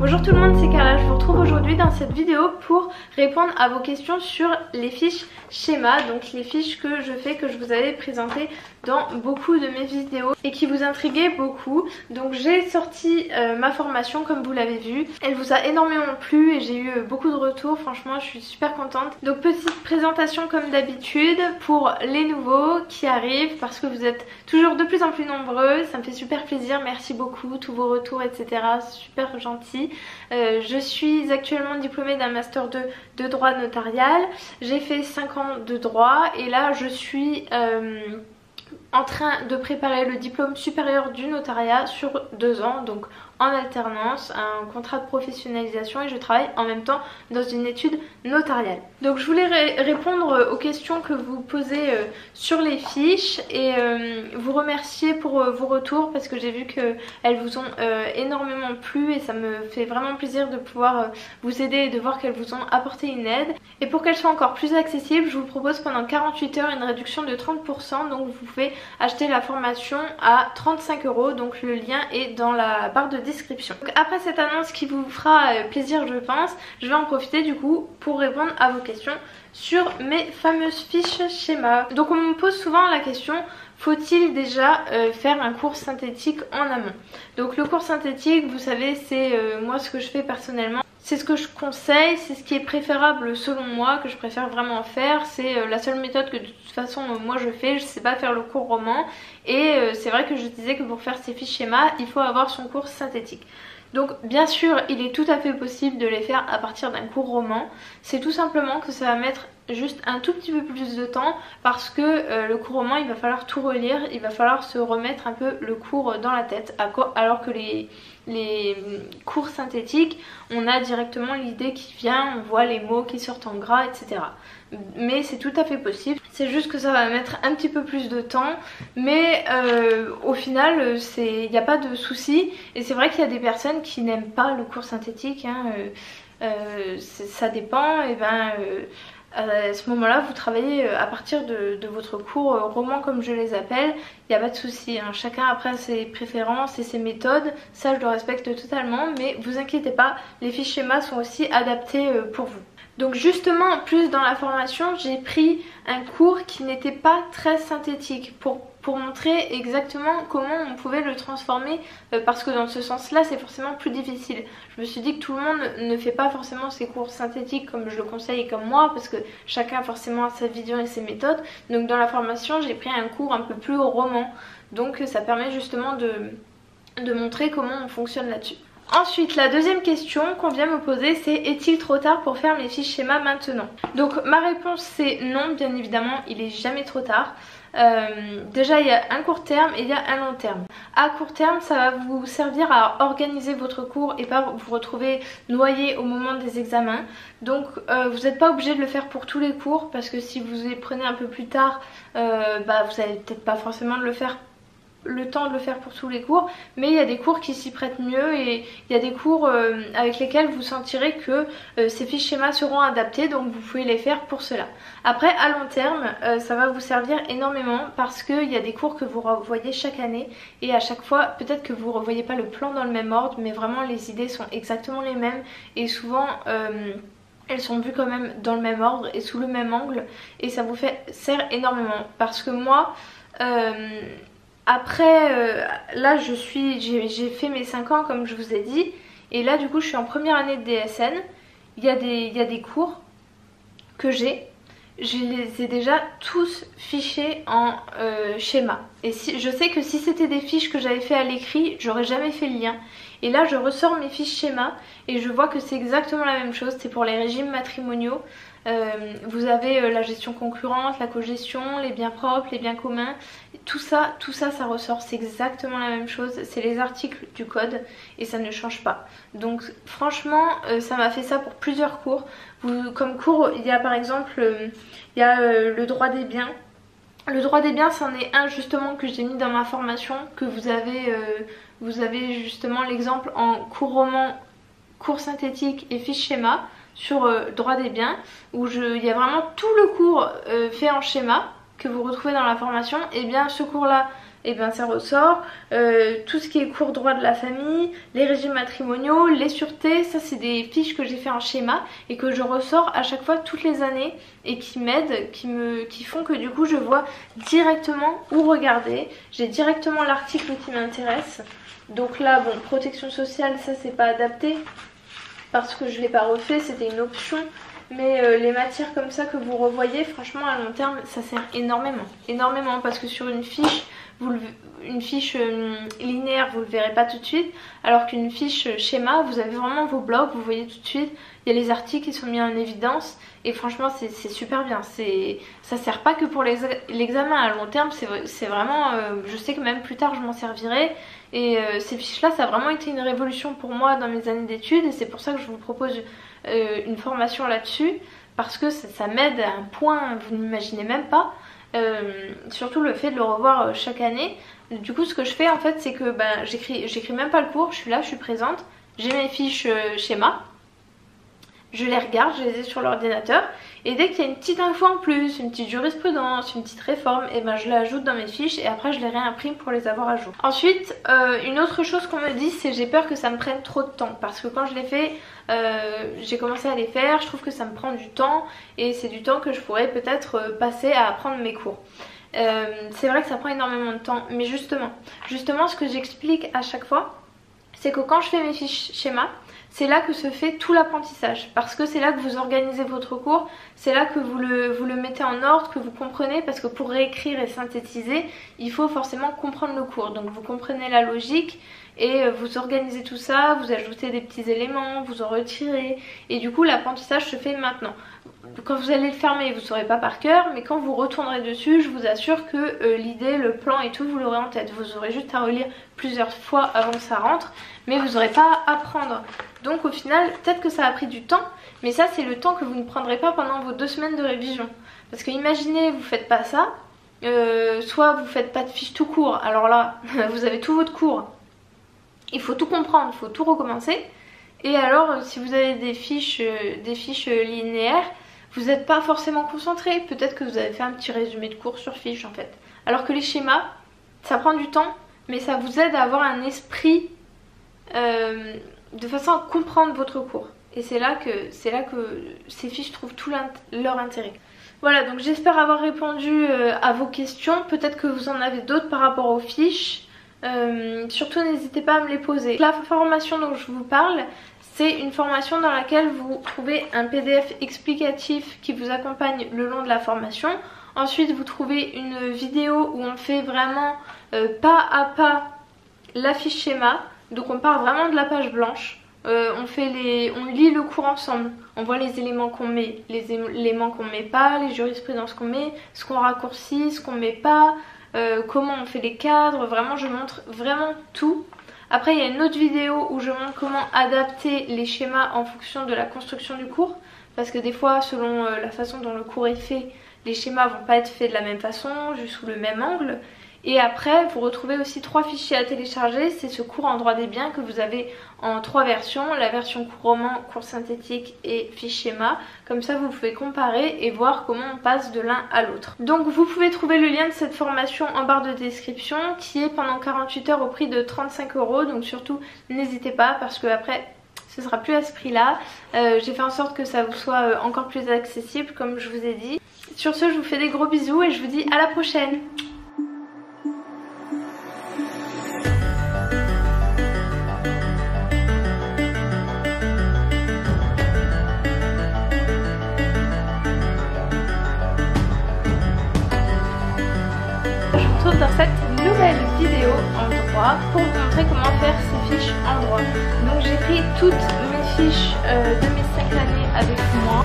Bonjour tout le monde, c'est Carla, je vous retrouve aujourd'hui dans cette vidéo pour répondre à vos questions sur les fiches schéma, donc les fiches que je fais, que je vous avais présentées dans beaucoup de mes vidéos et qui vous intriguaient beaucoup. Donc j'ai sorti ma formation comme vous l'avez vu, elle vous a énormément plu et j'ai eu beaucoup de retours, franchement je suis super contente. Donc petite présentation comme d'habitude pour les nouveaux qui arrivent parce que vous êtes toujours de plus en plus nombreux, ça me fait super plaisir, merci beaucoup, tous vos retours etc, super gentil. Je suis actuellement diplômée d'un master 2 de droit notarial, j'ai fait 5 ans de droit et là je suis en train de préparer le diplôme supérieur du notariat sur 2 ans, donc en alternance, un contrat de professionnalisation, et je travaille en même temps dans une étude notariale. Donc je voulais répondre aux questions que vous posez sur les fiches et vous remercier pour vos retours parce que j'ai vu qu'elles vous ont énormément plu et ça me fait vraiment plaisir de pouvoir vous aider et de voir qu'elles vous ont apporté une aide. Et pour qu'elles soient encore plus accessibles, je vous propose pendant 48 heures une réduction de 30%, donc vous pouvez acheter la formation à 35 €, donc le lien est dans la barre de description. Donc après cette annonce qui vous fera plaisir je pense, je vais en profiter du coup pour répondre à vos questions sur mes fameuses fiches schéma. Donc on me pose souvent la question, faut-il déjà faire un cours synthétique en amont? Donc le cours synthétique, vous savez, c'est moi ce que je fais personnellement. C'est ce que je conseille, c'est ce qui est préférable selon moi, que je préfère vraiment faire. C'est la seule méthode que de toute façon moi je fais, je sais pas faire le cours roman. Et c'est vrai que je disais que pour faire ces fiches schéma, il faut avoir son cours synthétique. Donc bien sûr il est tout à fait possible de les faire à partir d'un cours roman. C'est tout simplement que ça va mettre juste un tout petit peu plus de temps parce que le cours roman il va falloir tout relire, il va falloir se remettre un peu le cours dans la tête, alors que les cours synthétiques on a directement l'idée qui vient, on voit les mots qui sortent en gras etc. Mais c'est tout à fait possible, c'est juste que ça va mettre un petit peu plus de temps, mais au final il n'y a pas de souci. Et c'est vrai qu'il y a des personnes qui n'aiment pas le cours synthétique, hein, ça dépend. Et à ce moment là vous travaillez à partir de votre cours roman comme je les appelle, il n'y a pas de souci, hein. Chacun après ses préférences et ses méthodes, ça je le respecte totalement, mais vous inquiétez pas, les fiches schéma sont aussi adaptées pour vous. Donc justement en plus dans la formation j'ai pris un cours qui n'était pas très synthétique pour montrer exactement comment on pouvait le transformer, parce que dans ce sens là c'est forcément plus difficile. Je me suis dit que tout le monde ne fait pas forcément ses cours synthétiques comme je le conseille et comme moi, parce que chacun forcément a sa vision et ses méthodes. Donc dans la formation j'ai pris un cours un peu plus roman, donc ça permet justement de montrer comment on fonctionne là-dessus. Ensuite, la deuxième question qu'on vient me poser, c'est est-il trop tard pour faire mes fiches schéma maintenant? Donc ma réponse c'est non, bien évidemment, il est jamais trop tard. Déjà il y a un court terme et il y a un long terme. À court terme ça va vous servir à organiser votre cours et pas vous retrouver noyé au moment des examens. Donc vous n'êtes pas obligé de le faire pour tous les cours, parce que si vous les prenez un peu plus tard, vous n'allez peut-être pas forcément le temps de le faire pour tous les cours, mais il y a des cours qui s'y prêtent mieux et il y a des cours avec lesquels vous sentirez que ces fiches schéma seront adaptées, donc vous pouvez les faire pour cela. Après à long terme ça va vous servir énormément parce qu'il y a des cours que vous revoyez chaque année et à chaque fois peut-être que vous ne revoyez pas le plan dans le même ordre, mais vraiment les idées sont exactement les mêmes et souvent elles sont vues quand même dans le même ordre et sous le même angle, et ça vous sert énormément parce que moi après là j'ai fait mes 5 ans comme je vous ai dit, et là du coup je suis en première année de DSN. Il y a des cours que je les ai déjà tous fichés en schéma, et je sais que si c'était des fiches que j'avais fait à l'écrit j'aurais jamais fait le lien, et là je ressors mes fiches schéma et je vois que c'est exactement la même chose. C'est pour les régimes matrimoniaux. Vous avez la gestion concurrente, la cogestion, les biens propres, les biens communs, tout ça ça ressort, c'est exactement la même chose, c'est les articles du code et ça ne change pas. Donc franchement ça m'a fait ça pour plusieurs cours. Comme cours il y a par exemple il y a le droit des biens. Le droit des biens c'en est un justement que j'ai mis dans ma formation, que vous avez justement l'exemple en cours roman, cours synthétique et fiche schéma sur droit des biens, où il y a vraiment tout le cours fait en schéma que vous retrouvez dans la formation. Et bien ce cours là et bien ça ressort. Tout ce qui est cours droit de la famille, les régimes matrimoniaux, les sûretés, ça c'est des fiches que j'ai fait en schéma et que je ressors à chaque fois toutes les années et qui m'aident, qui font que du coup je vois directement où regarder. J'ai directement l'article qui m'intéresse. Donc là bon, protection sociale, ça c'est pas adapté parce que je l'ai pas refait, c'était une option. Mais les matières comme ça que vous revoyez, franchement à long terme ça sert énormément parce que sur une fiche, linéaire vous le verrez pas tout de suite, alors qu'une fiche schéma vous avez vraiment vos blocs, vous voyez tout de suite, il y a les articles qui sont mis en évidence et franchement c'est super bien. Ça sert pas que pour l'examen à long terme, c'est vraiment, je sais que même plus tard je m'en servirai. Et ces fiches là ça a vraiment été une révolution pour moi dans mes années d'études et c'est pour ça que je vous propose une formation là-dessus, parce que ça m'aide à un point vous n'imaginez même pas. Surtout le fait de le revoir chaque année. Du coup ce que je fais en fait c'est que j'écris même pas le cours, je suis là, je suis présente, j'ai mes fiches schéma, je les regarde, je les ai sur l'ordinateur et dès qu'il y a une petite info en plus, une petite jurisprudence, une petite réforme, et ben je l'ajoute dans mes fiches et après je les réimprime pour les avoir à jour. Ensuite une autre chose qu'on me dit, c'est j'ai peur que ça me prenne trop de temps parce que quand je les fais, j'ai commencé à les faire, je trouve que ça me prend du temps et c'est du temps que je pourrais peut-être passer à apprendre mes cours. C'est vrai que ça prend énormément de temps, mais justement ce que j'explique à chaque fois, c'est que quand je fais mes fiches schéma, c'est là que se fait tout l'apprentissage, parce que c'est là que vous organisez votre cours, c'est là que vous le mettez en ordre, que vous comprenez, parce que pour réécrire et synthétiser, il faut forcément comprendre le cours. Donc vous comprenez la logique et vous organisez tout ça, vous ajoutez des petits éléments, vous en retirez, et du coup l'apprentissage se fait maintenant. Quand vous allez le fermer, vous ne saurez pas par cœur, mais quand vous retournerez dessus, je vous assure que l'idée, le plan et tout, vous l'aurez en tête. Vous aurez juste à relire plusieurs fois avant que ça rentre, mais vous n'aurez pas à apprendre. Donc au final, peut-être que ça a pris du temps, mais ça c'est le temps que vous ne prendrez pas pendant vos 2 semaines de révision. Parce que imaginez, vous faites pas ça, soit vous faites pas de fiches tout court, alors là, vous avez tout votre cours. Il faut tout comprendre, il faut tout recommencer. Et alors, si vous avez des fiches linéaires, vous n'êtes pas forcément concentré. Peut-être que vous avez fait un petit résumé de cours sur fiche en fait. Alors que les schémas, ça prend du temps, mais ça vous aide à avoir un esprit de façon à comprendre votre cours. Et c'est là que ces fiches trouvent tout leur intérêt. Voilà, donc j'espère avoir répondu à vos questions. Peut-être que vous en avez d'autres par rapport aux fiches. Surtout n'hésitez pas à me les poser. La formation dont je vous parle, c'est une formation dans laquelle vous trouvez un PDF explicatif qui vous accompagne le long de la formation. Ensuite vous trouvez une vidéo où on fait vraiment pas à pas la fiche schéma. Donc on part vraiment de la page blanche. On lit le cours ensemble. On voit les éléments qu'on met, les éléments qu'on met pas, les jurisprudences qu'on met, ce qu'on raccourcit, ce qu'on met pas, comment on fait les cadres. Vraiment je montre vraiment tout. Après il y a une autre vidéo où je montre comment adapter les schémas en fonction de la construction du cours. Parce que des fois selon la façon dont le cours est fait, les schémas vont pas être faits de la même façon, juste sous le même angle. Et après vous retrouvez aussi 3 fichiers à télécharger, c'est ce cours en droit des biens que vous avez en 3 versions, la version cours roman, cours synthétique et fiche schéma. Comme ça vous pouvez comparer et voir comment on passe de l'un à l'autre. Donc vous pouvez trouver le lien de cette formation en barre de description qui est pendant 48 heures au prix de 35 €. Donc surtout n'hésitez pas parce que après ce sera plus à ce prix là. J'ai fait en sorte que ça vous soit encore plus accessible comme je vous ai dit. Sur ce je vous fais des gros bisous et je vous dis à la prochaine. Dans cette nouvelle vidéo en droit pour vous montrer comment faire ces fiches en droit. Donc j'ai pris toutes mes fiches de mes 5 années avec moi.